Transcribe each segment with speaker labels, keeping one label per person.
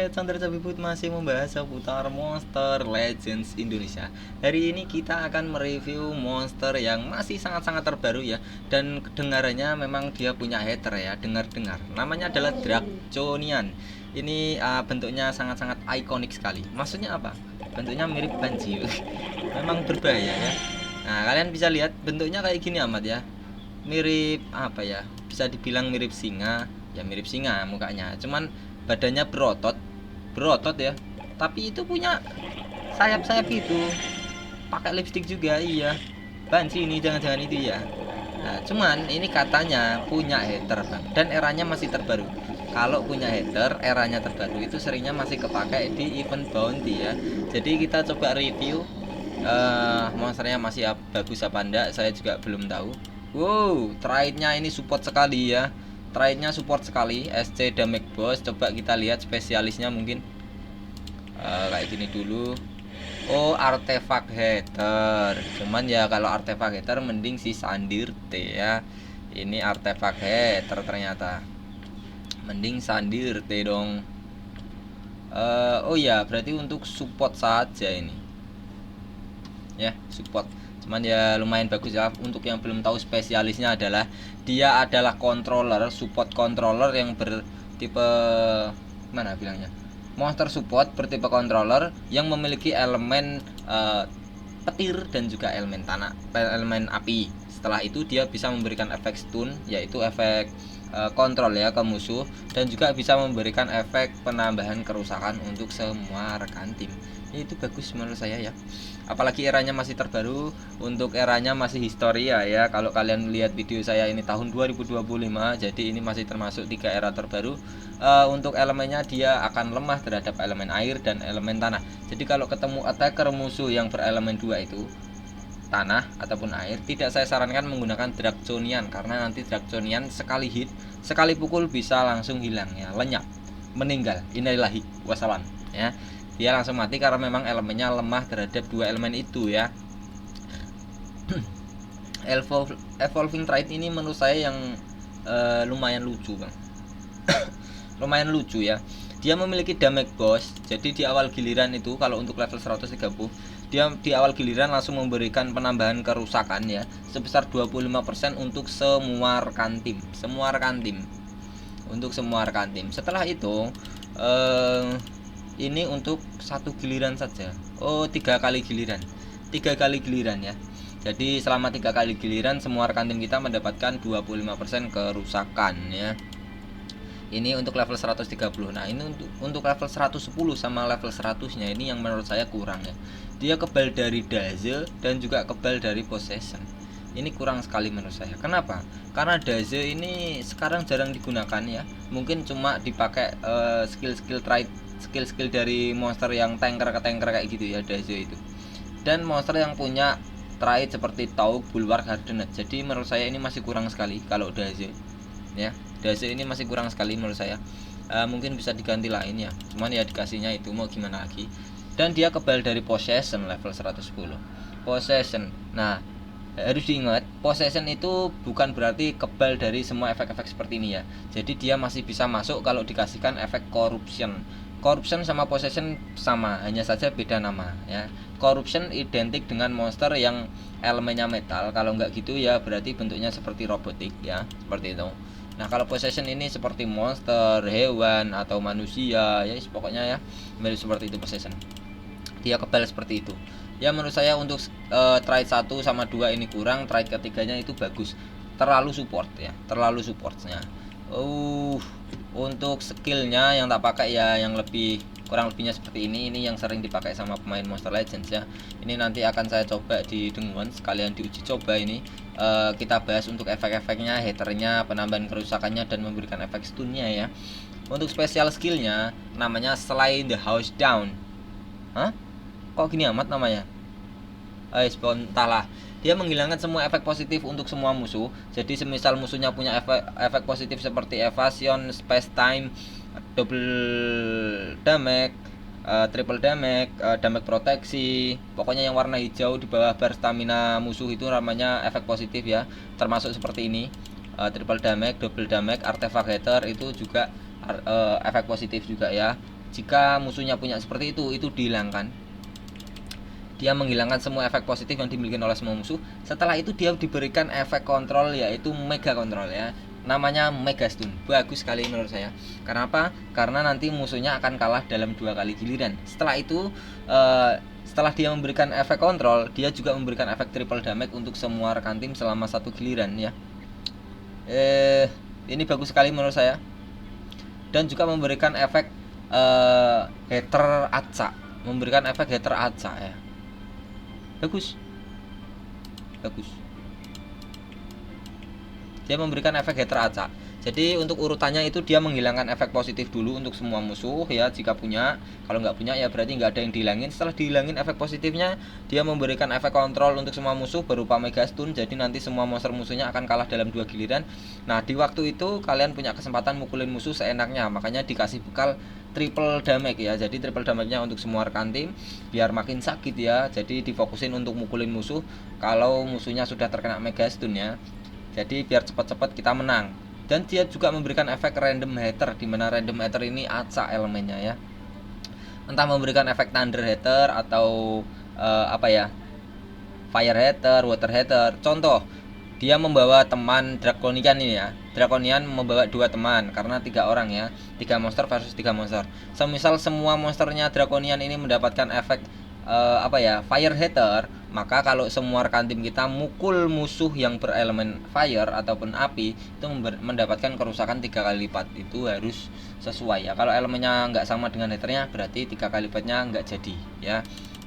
Speaker 1: saya Chandra Cabibut masih membahas seputar Monster Legends Indonesia. Hari ini kita akan mereview monster yang masih sangat-sangat terbaru ya. Dan kedengarannya memang dia punya hater ya, dengar-dengar. Namanya adalah Draconian. Ini bentuknya sangat-sangat ikonik sekali. Maksudnya apa? Bentuknya mirip Banji. Memang berbahaya ya. Nah, kalian bisa lihat bentuknya kayak gini amat ya. Mirip apa ya? Bisa dibilang mirip singa. Ya mirip singa mukanya. Cuman badannya berotot ya, tapi itu punya sayap-sayap gitu, pakai lipstick juga. Iya, Bansi ini, jangan-jangan itu ya. Nah, cuman ini katanya punya hater bang, dan eranya masih terbaru. Kalau punya hater, eranya terbaru itu seringnya masih kepakai di event bounty ya. Jadi kita coba review monsternya masih bagus apa enggak, saya juga belum tahu. Wow, trade-nya ini support sekali ya. Trade-nya support sekali, SC Damage Boss. Coba kita lihat spesialisnya mungkin kayak gini dulu. Oh, artefak hater. Cuman ya kalau artefak hater mending si Sandir T ya. Ini artefak hater ternyata. Mending Sandir T dong. Oh ya, berarti untuk support saja ini. Ya, support. Cuman ya lumayan bagus ya. Untuk yang belum tahu, spesialisnya adalah dia adalah controller, support controller yang bertipe mana bilangnya, monster support bertipe controller yang memiliki elemen petir dan juga elemen tanah, elemen api. Setelah itu dia bisa memberikan efek stun, yaitu efek kontrol ya ke musuh, dan juga bisa memberikan efek penambahan kerusakan untuk semua rekan tim. Itu bagus menurut saya ya, apalagi eranya masih terbaru. Untuk eranya masih historia ya, kalau kalian lihat video saya ini tahun 2025, jadi ini masih termasuk 3 era terbaru. Untuk elemennya dia akan lemah terhadap elemen air dan elemen tanah. Jadi kalau ketemu attacker musuh yang berelemen 2 itu, tanah ataupun air, tidak saya sarankan menggunakan Draconian, karena nanti Draconian sekali hit, sekali pukul bisa langsung hilang ya, lenyap, meninggal, innalillahi wassalam ya. Dia langsung mati karena memang elemennya lemah terhadap 2 elemen itu ya. Evolving Trait ini menurut saya yang lumayan lucu bang. Lumayan lucu ya. Dia memiliki damage boss. Jadi di awal giliran itu, kalau untuk level 130, dia di awal giliran langsung memberikan penambahan kerusakan ya, sebesar 25% untuk semua rekan tim. Semua rekan tim. Untuk semua rekan tim. Setelah itu ini untuk satu giliran saja. Oh, 3 kali giliran. 3 kali giliran ya. Jadi selama 3 kali giliran semua rekan tim kita mendapatkan 25% kerusakan ya. Ini untuk level 130. Nah, ini untuk level 110 sama level 100-nya ini yang menurut saya kurang ya. Dia kebal dari Daze dan juga kebal dari Possession. Ini kurang sekali menurut saya. Kenapa? Karena Daze ini sekarang jarang digunakan ya. Mungkin cuma dipakai skill-skill trait, skill-skill dari monster yang tanker ke tanker kayak gitu ya, Daze itu. Dan monster yang punya trait seperti Tauk, Bulwark, Hardened. Jadi menurut saya ini masih kurang sekali kalau Daze ya. Daze ini masih kurang sekali menurut saya. Mungkin bisa diganti lain ya, cuman ya dikasihnya itu mau gimana lagi. Dan dia kebal dari Possession level 110. Possession, nah harus diingat, Possession itu bukan berarti kebal dari semua efek-efek seperti ini ya. Jadi dia masih bisa masuk kalau dikasihkan efek Corruption. Corruption sama Possession sama, hanya saja beda nama ya. Corruption identik dengan monster yang elemennya metal. Kalau nggak gitu ya berarti bentuknya seperti robotik ya, seperti itu. Nah, kalau Possession ini seperti monster, hewan, atau manusia ya, pokoknya ya mirip seperti itu Possession. Dia kebal seperti itu. Ya menurut saya untuk trait 1 sama 2 ini kurang, trait ketiganya itu bagus. Terlalu support ya, terlalu supportnya. Untuk skillnya yang tak pakai ya, yang lebih kurang lebihnya seperti ini yang sering dipakai sama pemain Monster Legends ya. Ini nanti akan saya coba di Denguan, sekalian diuji coba ini. Kita bahas untuk efek-efeknya, haternya, penambahan kerusakannya, dan memberikan efek stunnya ya. Untuk spesial skillnya namanya Slay the House Down. Hah? Kok gini amat namanya? Entahlah. Dia menghilangkan semua efek positif untuk semua musuh. Jadi semisal musuhnya punya efek positif seperti evasion, space time, double damage, triple damage, damage proteksi, pokoknya yang warna hijau di bawah bar stamina musuh itu namanya efek positif ya. Termasuk seperti ini, triple damage, double damage, artefak hater itu juga efek positif juga ya. Jika musuhnya punya seperti itu dihilangkan. Dia menghilangkan semua efek positif yang dimiliki oleh semua musuh. Setelah itu dia diberikan efek kontrol, yaitu mega kontrol ya. Namanya Mega Stun. Bagus sekali menurut saya. Kenapa? Karena nanti musuhnya akan kalah dalam 2 kali giliran. Setelah itu setelah dia memberikan efek kontrol, dia juga memberikan efek triple damage untuk semua rekan tim selama 1 giliran ya. Ini bagus sekali menurut saya. Dan juga memberikan efek hater acak. Memberikan efek hater acak ya. Bagus. Dia memberikan efek hater acak. Jadi untuk urutannya itu dia menghilangkan efek positif dulu untuk semua musuh ya, jika punya. Kalau nggak punya ya berarti nggak ada yang dihilangin. Setelah dihilangin efek positifnya, dia memberikan efek kontrol untuk semua musuh berupa Mega Stun. Jadi nanti semua monster musuhnya akan kalah dalam 2 giliran. Nah di waktu itu kalian punya kesempatan mukulin musuh seenaknya. Makanya dikasih bekal triple damage ya. Jadi triple damage-nya untuk semua rekan tim biar makin sakit ya. Jadi difokusin untuk mukulin musuh kalau musuhnya sudah terkena Mega Stun ya. Jadi biar cepat-cepat kita menang. Dan dia juga memberikan efek random hater, dimana random hater ini acak elemennya ya. Entah memberikan efek thunder hater atau fire hater, water hater. Contoh, dia membawa teman Draconian ini ya. Draconian membawa 2 teman karena 3 orang ya. 3 monster versus 3 monster. Semisal semua monsternya Draconian ini mendapatkan efek fire hater, maka kalau semua rekan tim kita mukul musuh yang berelemen fire ataupun api, itu mendapatkan kerusakan 3 kali lipat. Itu harus sesuai ya. Kalau elemennya nggak sama dengan haternya, berarti 3 kali lipatnya nggak jadi ya,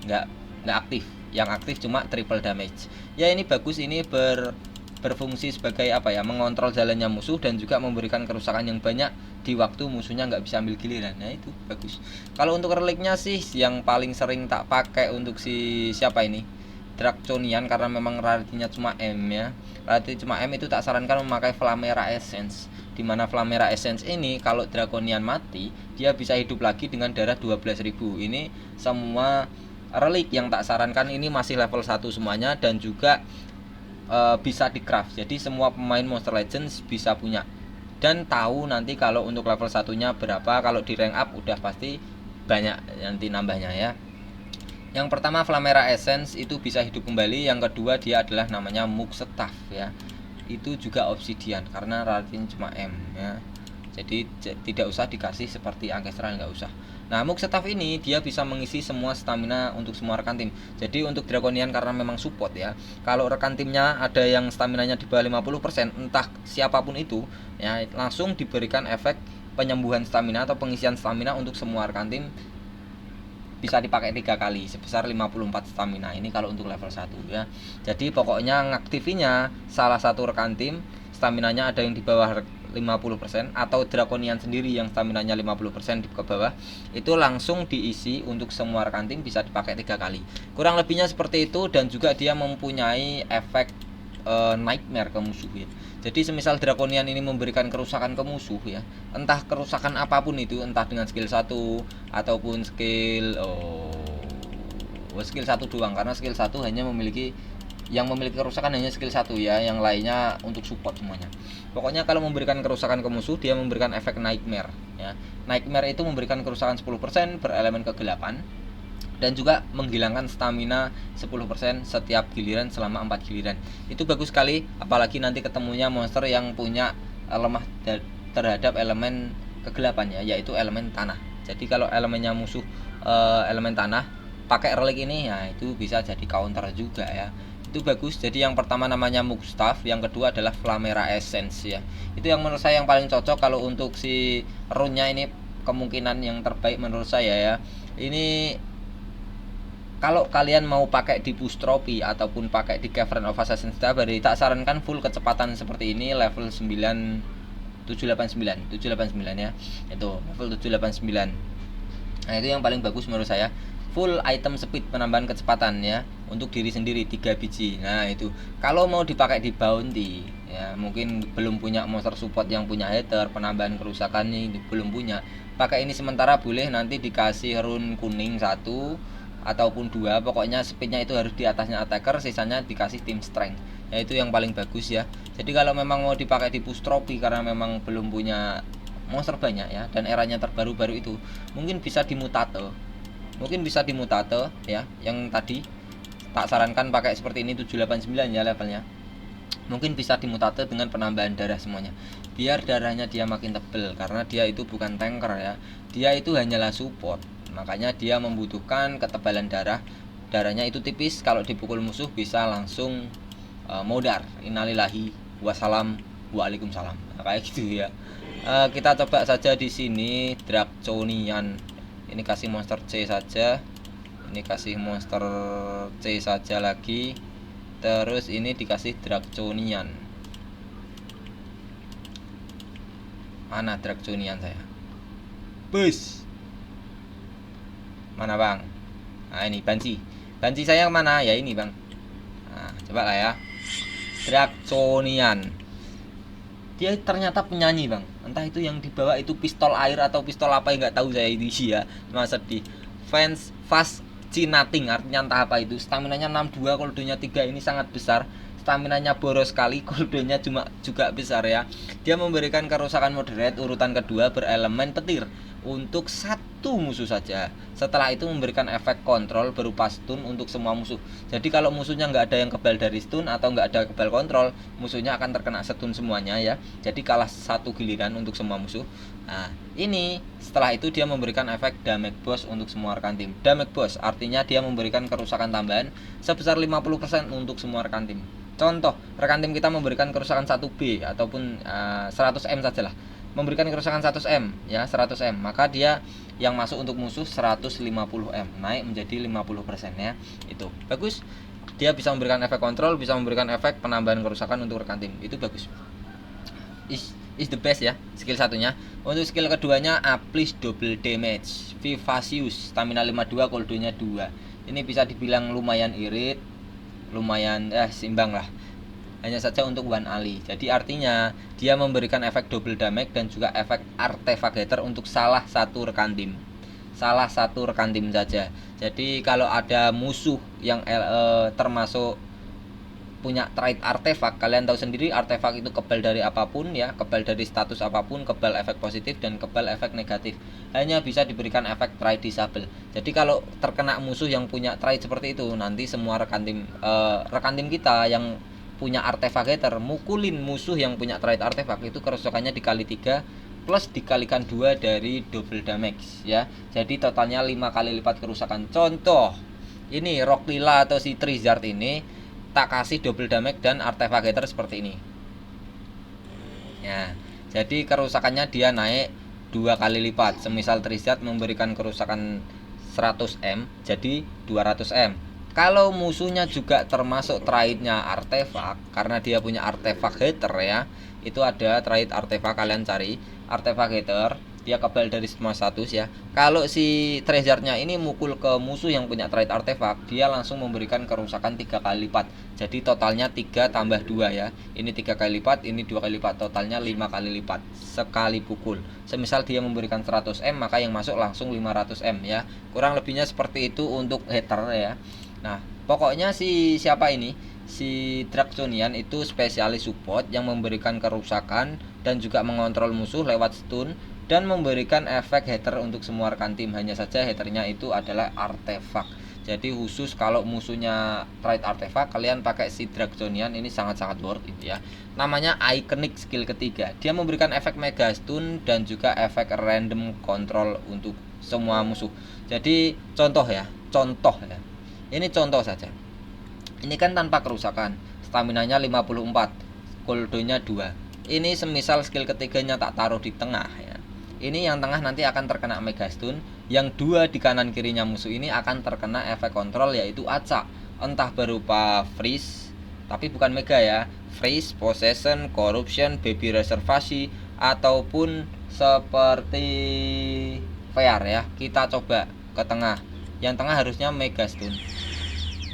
Speaker 1: nggak aktif. Yang aktif cuma triple damage ya. Ini bagus, ini berfungsi sebagai mengontrol jalannya musuh dan juga memberikan kerusakan yang banyak di waktu musuhnya nggak bisa ambil giliran. Nah itu bagus. Kalau untuk reliknya sih yang paling sering tak pakai untuk siapa ini, Draconian, karena memang rarity-nya cuma M ya. Rarity cuma M itu tak sarankan memakai Flamera Essence. Dimana Flamera Essence ini kalau Draconian mati, dia bisa hidup lagi dengan darah 12.000. Ini semua relik yang tak sarankan, ini masih level 1 semuanya dan juga bisa di craft. Jadi semua pemain Monster Legends bisa punya dan tahu nanti kalau untuk level 1-nya berapa. Kalau di rank up udah pasti banyak nanti nambahnya ya. Yang pertama Flamera Essence itu bisa hidup kembali. Yang kedua dia adalah namanya Mug Staff ya. Itu juga obsidian karena rarity cuma M ya. Jadi tidak usah dikasih seperti Ancestral, nggak usah. Nah Mug Staff ini dia bisa mengisi semua stamina untuk semua rekan tim. Jadi untuk Draconian karena memang support ya, kalau rekan timnya ada yang staminanya di bawah 50%, entah siapapun itu ya, langsung diberikan efek penyembuhan stamina atau pengisian stamina untuk semua rekan tim. Bisa dipakai 3 kali sebesar 54 stamina. Ini kalau untuk level 1 ya. Jadi pokoknya ngaktifinya salah satu rekan tim staminanya ada yang di bawah 50% atau Draconian sendiri yang staminanya 50% di ke bawah, itu langsung diisi untuk semua rekan tim, bisa dipakai 3 kali. Kurang lebihnya seperti itu. Dan juga dia mempunyai efek nightmare ke musuh ya. Jadi semisal Draconian ini memberikan kerusakan ke musuh ya, entah kerusakan apapun itu, entah dengan skill 1 ataupun skill skill 1 doang, karena skill 1 hanya memiliki kerusakan hanya skill 1 ya, yang lainnya untuk support semuanya. Pokoknya kalau memberikan kerusakan ke musuh, dia memberikan efek nightmare ya. Nightmare itu memberikan kerusakan 10% berelemen kegelapan dan juga menghilangkan stamina 10% setiap giliran selama 4 giliran. Itu bagus sekali, apalagi nanti ketemunya monster yang punya lemah terhadap elemen kegelapan ya, yaitu elemen tanah. Jadi kalau elemennya musuh elemen tanah, pakai relik ini ya, itu bisa jadi counter juga ya. Itu bagus. Jadi yang pertama namanya Mug Staff, yang kedua adalah Flamera Essence ya. Itu yang menurut saya yang paling cocok. Kalau untuk si rune-nya ini kemungkinan yang terbaik menurut saya ya. Ini kalau kalian mau pakai di Boost Trophy ataupun pakai di Cavern of Assassin's Stabari, tak sarankan full kecepatan seperti ini level 789 ya. Itu level 789. Nah, itu yang paling bagus menurut saya. Full item speed, penambahan kecepatan ya untuk diri sendiri 3 biji. Nah, itu kalau mau dipakai di bounty ya, mungkin belum punya monster support yang punya hater, penambahan kerusakan ini belum punya, pakai ini sementara boleh. Nanti dikasih rune kuning 1 ataupun 2, pokoknya speednya itu harus di atasnya attacker, sisanya dikasih team strength ya. Itu yang paling bagus ya. Jadi kalau memang mau dipakai di Boost Trophy karena memang belum punya monster banyak ya, dan eranya terbaru-baru itu mungkin bisa dimutate. Ya, yang tadi tak sarankan pakai seperti ini 789 ya levelnya. Mungkin bisa dimutate dengan penambahan darah semuanya, biar darahnya dia makin tebel, karena dia itu bukan tanker ya, dia itu hanyalah support, makanya dia membutuhkan ketebalan darah. Darahnya itu tipis, kalau dipukul musuh bisa langsung modar, innalillahi wassalam waalaikumsalam, nah, kayak gitu ya. Kita coba saja di sini Draconian, ini kasih monster C saja, ini kasih monster C saja lagi, terus ini dikasih Draconian. Mana Draconian saya? Bus. Mana bang? Nah ini Banshee saya mana? Ya ini bang. Nah coba lah ya, Draconian. Dia ternyata penyanyi bang, entah itu yang dibawa itu pistol air atau pistol apa yang nggak tahu saya ini sih ya, cuma sedih. Fast Cinating, artinya entah apa itu. Staminanya 62, koldonya 3, ini sangat besar. Staminanya boros sekali, koldonya juga besar ya. Dia memberikan kerusakan moderate, urutan kedua berelemen petir untuk satu musuh saja. Setelah itu memberikan efek kontrol berupa stun untuk semua musuh. Jadi kalau musuhnya nggak ada yang kebal dari stun atau nggak ada kebal kontrol, musuhnya akan terkena stun semuanya ya. Jadi kalah satu giliran untuk semua musuh. Nah ini setelah itu dia memberikan efek damage boss untuk semua rekan tim. Damage boss artinya dia memberikan kerusakan tambahan sebesar 50% untuk semua rekan tim. Contoh, rekan tim kita memberikan kerusakan 1B ataupun 100M sajalah, memberikan kerusakan 100M ya, 100M, maka dia yang masuk untuk musuh 150M, naik menjadi 50% ya. Itu bagus. Dia bisa memberikan efek kontrol, bisa memberikan efek penambahan kerusakan untuk rekan tim. Itu bagus. Is the best ya skill satunya. Untuk skill keduanya Applis double damage, Vivacious, stamina 52, koldonya 2. Ini bisa dibilang lumayan irit, lumayan simbang lah. Hanya saja untuk one ali. Jadi artinya dia memberikan efek double damage dan juga efek artefactor untuk salah satu rekan tim. Salah satu rekan tim saja. Jadi kalau ada musuh yang termasuk punya trait artefak, kalian tahu sendiri artefak itu kebal dari apapun ya, kebal dari status apapun, kebal efek positif dan kebal efek negatif. Hanya bisa diberikan efek trait disable. Jadi kalau terkena musuh yang punya trait seperti itu, nanti semua rekan tim kita yang punya artefactor mukulin musuh yang punya trait artefak, itu kerusakannya dikali 3 plus dikalikan 2 dari double damage ya. Jadi totalnya 5 kali lipat kerusakan. Contoh, ini Rock Lila atau si Trizard ini tak kasih double damage dan artefactor seperti ini ya, jadi kerusakannya dia naik 2 kali lipat. Semisal Trizard memberikan kerusakan 100M jadi 200M. Kalau musuhnya juga termasuk traitnya artefak, karena dia punya artefak hater ya, itu ada trait artefak, kalian cari artefak hater, dia kebal dari semua status ya. Kalau si Trizardnya ini mukul ke musuh yang punya trait artefak, dia langsung memberikan kerusakan 3 kali lipat. Jadi totalnya 3 tambah 2 ya. Ini 3 kali lipat, ini 2 kali lipat, totalnya 5 kali lipat sekali pukul. Semisal dia memberikan 100M, maka yang masuk langsung 500M ya. Kurang lebihnya seperti itu untuk hater ya. Nah, pokoknya siapa ini? Si Draconian itu spesialis support yang memberikan kerusakan dan juga mengontrol musuh lewat stun dan memberikan efek hater untuk semua rekan tim. Hanya saja haternya itu adalah artefak. Jadi khusus kalau musuhnya trait artefak, kalian pakai si Draconian ini sangat-sangat worth it ya. Namanya Iconic skill ketiga. Dia memberikan efek mega stun dan juga efek random control untuk semua musuh. Jadi contoh ya. Ini contoh saja. Ini kan tanpa kerusakan, staminanya 54, koldonya 2. Ini semisal skill ketiganya tak taruh di tengah ya. Ini yang tengah nanti akan terkena mega stun, yang 2 di kanan kirinya musuh ini akan terkena efek kontrol yaitu acak, entah berupa freeze, tapi bukan mega ya, freeze, possession, corruption, baby reservasi, ataupun seperti VR ya. Kita coba ke tengah. Yang tengah harusnya mega stun.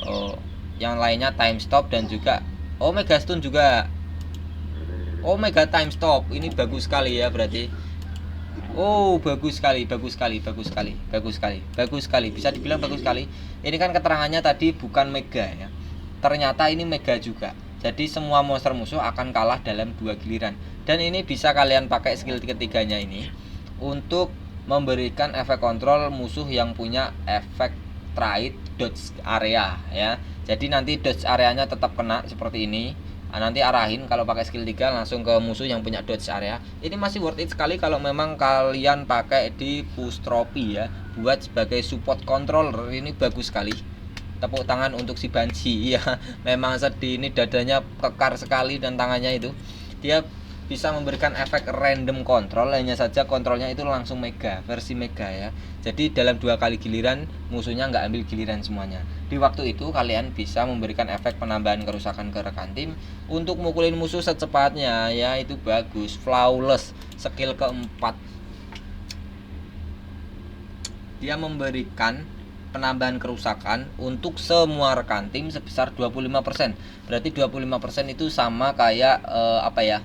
Speaker 1: Oh, yang lainnya time stop dan juga mega stun juga. Mega time stop. Ini bagus sekali ya berarti. Bagus sekali. Bisa dibilang bagus sekali. Ini kan keterangannya tadi bukan mega ya. Ternyata ini mega juga. Jadi semua monster musuh akan kalah dalam 2 giliran. Dan ini bisa kalian pakai skill ketiganya ini untuk memberikan efek kontrol musuh yang punya efek trade dodge area ya. Jadi nanti dodge areanya tetap kena seperti ini. Nanti arahin kalau pakai skill 3 langsung ke musuh yang punya dodge area. Ini masih worth it sekali kalau memang kalian pakai di push trophy ya, buat sebagai support controller. Ini bagus sekali. Tepuk tangan untuk si Banshee ya. Memang sedih, ini dadanya kekar sekali dan tangannya itu. Dia bisa memberikan efek random control, hanya saja kontrolnya itu langsung mega, versi mega ya. Jadi dalam 2 kali giliran musuhnya nggak ambil giliran semuanya. Di waktu itu kalian bisa memberikan efek penambahan kerusakan ke rekan tim untuk mukulin musuh secepatnya ya, itu bagus. Flawless skill keempat, dia memberikan penambahan kerusakan untuk semua rekan tim sebesar 25%. Berarti 25% itu sama kayak apa ya,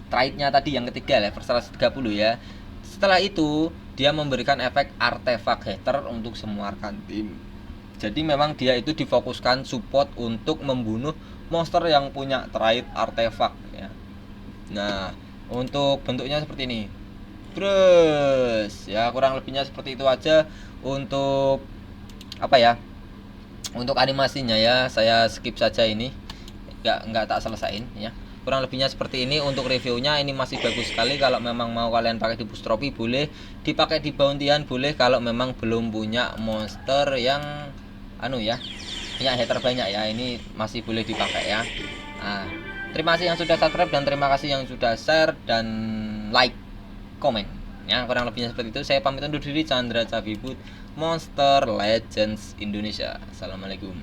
Speaker 1: trade-nya tadi yang ketiga level 130 ya. Setelah itu dia memberikan efek artefak hater untuk semua rekan tim. Jadi memang dia itu difokuskan support untuk membunuh monster yang punya trade artefak ya. Nah, untuk bentuknya seperti ini. Terus ya kurang lebihnya seperti itu aja untuk apa ya? Untuk animasinya ya, saya skip saja ini. Nggak tak selesain ya. Kurang lebihnya seperti ini untuk reviewnya. Ini masih bagus sekali. Kalau memang mau kalian pakai di push trophy boleh, dipakai di bounty-an boleh, kalau memang belum punya monster yang ya punya hater banyak ya, ini masih boleh dipakai ya. Nah, terima kasih yang sudah subscribe dan terima kasih yang sudah share dan like, komen ya. Kurang lebihnya seperti itu. Saya pamit undur diri, Chandra Cabibut, Monster Legends Indonesia. Assalamualaikum.